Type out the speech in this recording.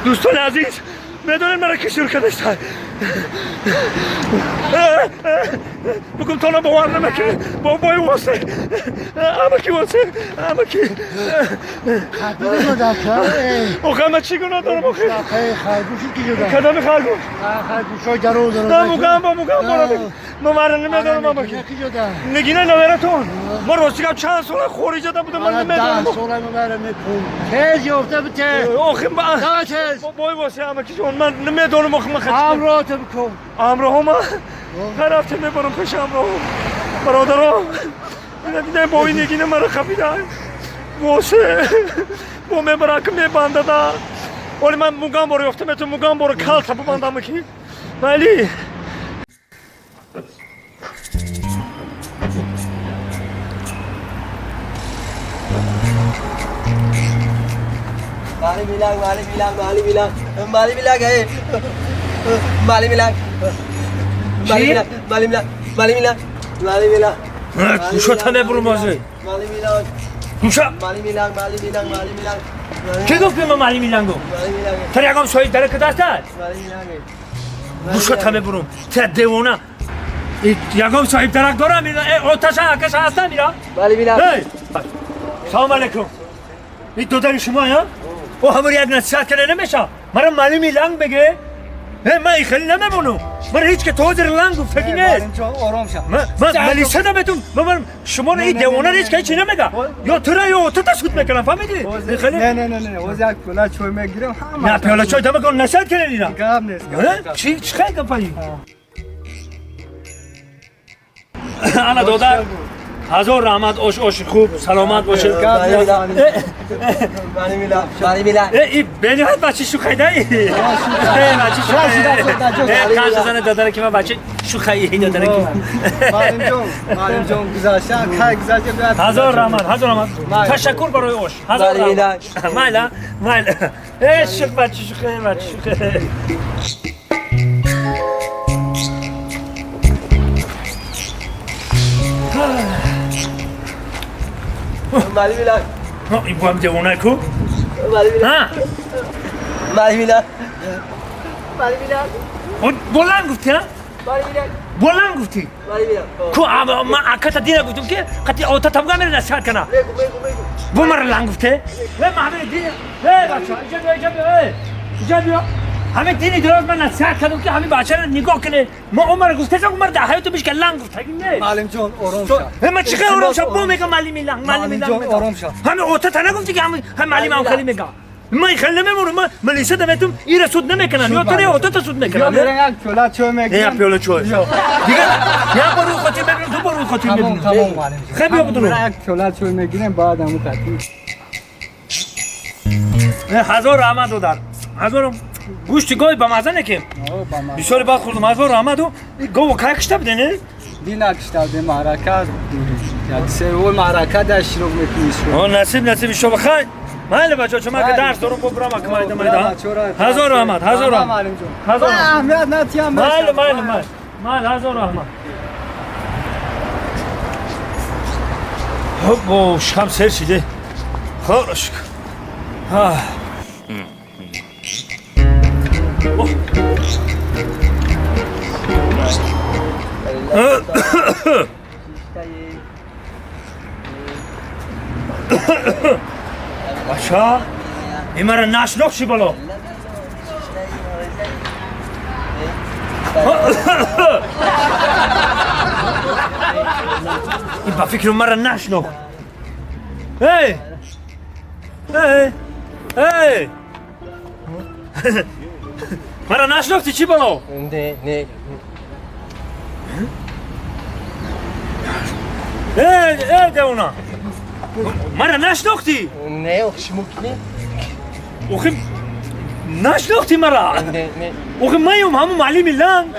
دوستان عزیز میدونین مرا کسی arkadaşlar bugün tona boğarlama ki boy olsa ama ki olsa ama ki o kadar çiğne dönüm o kadar kadar خرگوش خرگوش‌ها گرو دارن نه مگم برادر ما مرنه میدونم اما کی نگینه نویرتون ما روزگار چند سال خارج دادم بودم من نمیدونم سال میبرم تیز یافته بته آخه بای واسه اما کی جون من نمیدونم آخه من امرات بکن امرو ما هر هفته میبرم پیش امرو برادرام نه با این نگینه مرا خفیدن واسه با میبرم که میبنده دا ولی من موگم برو یافته میتونم موگم برو کل تبو بندم کی ولی Mali bilang گوشا تنه برو مازه گوشا کی گفت به من مالی میلنگو تر یکم شاید داره که دست گوشا تنه برو تر دیوانه یکم صاحب درک دارم آتش آکش هستم میرم سلام علیکم این دادن شما یا؟ او همون یک نصیحت کنه نمیشه مرا مالی میلنگ بگه من خیلی نمیمونم من هیچ که توزر لنگ گفت فکر نیست من ملیسه دمتون شما این دیوانه نیست که هیچی نمیگه یا تو یا تو تسکوت میکنم فهمیدی؟ نه اوز یک پیاله چای میگیرم نه پیاله چای دمه کن نصیحت کنه دیدم گپ نیست چی خیلی گپایی انا دادر هزار رحمت اوش خوب سلامت باشه ای بنیاد بچه شوخیده ای بچه شوخیده کاش زنه دادره که من بچه شوخیده این دادره که معلم جون گذاشته که گذاشته بیاد هزار رحمت تشکر برای اوش هزار رحمت مایلا ای شوخ بچه شوخیده Mali bilang. این با هم دیوانه کو؟ Mali bilang. بلند گفتی ها؟ بلند گفتی؟ کو من اکتا دینا گفتم که قطعی آتا تبگاه میره نصیحت کنه بو مرا لنگ گفته؟ همه دینا بچه اینجا بیا همه دینی درست من نصیحت کردم که همین بچه را نگاه کنه ما عمر گفته شد عمر ده حیاتو بیش که لنگ گفته نه معلم جون آرام شد من چیکار آرام شد بو میگم مالی میلنگ آرام شد همه آتا تا نگفتی که هم مالی من خیلی میگم من خیلی نمیمونم من لیسه دویتم این سود نمیکنن یا تو آتا تا سود میکنن یا یک پیاله چای میگیرم یک پیاله چای دیگه یا برو خاطی ببینم تو برو خاطی ببینم تمام معلم جون خیلی بدونم یک پیاله چای میگیرم بعد همون خاطی هزار رحمت دو در هزار گوشت گوی با مزه نکیم بسیاری بعد خوردم هزار رحمت و گوه که کشته بده نه؟ دینا کشته بده معرکه یک سوال معرکه در شروع میکنیش نصیب شو بخیر ماله بچه چون من که درس دارم برم اکمایده هزار رحمت هزار اهمیت نتیم ماله هزار رحمت خب شکم سر شده خورش باشا این مرا نشناختی بالا این با فکر مرا نشناخت هی مرا نشناختی چی بالا نه دیونا مرا نشناختی نه شموکنی نشناختی مرا نه همون معلم لنگ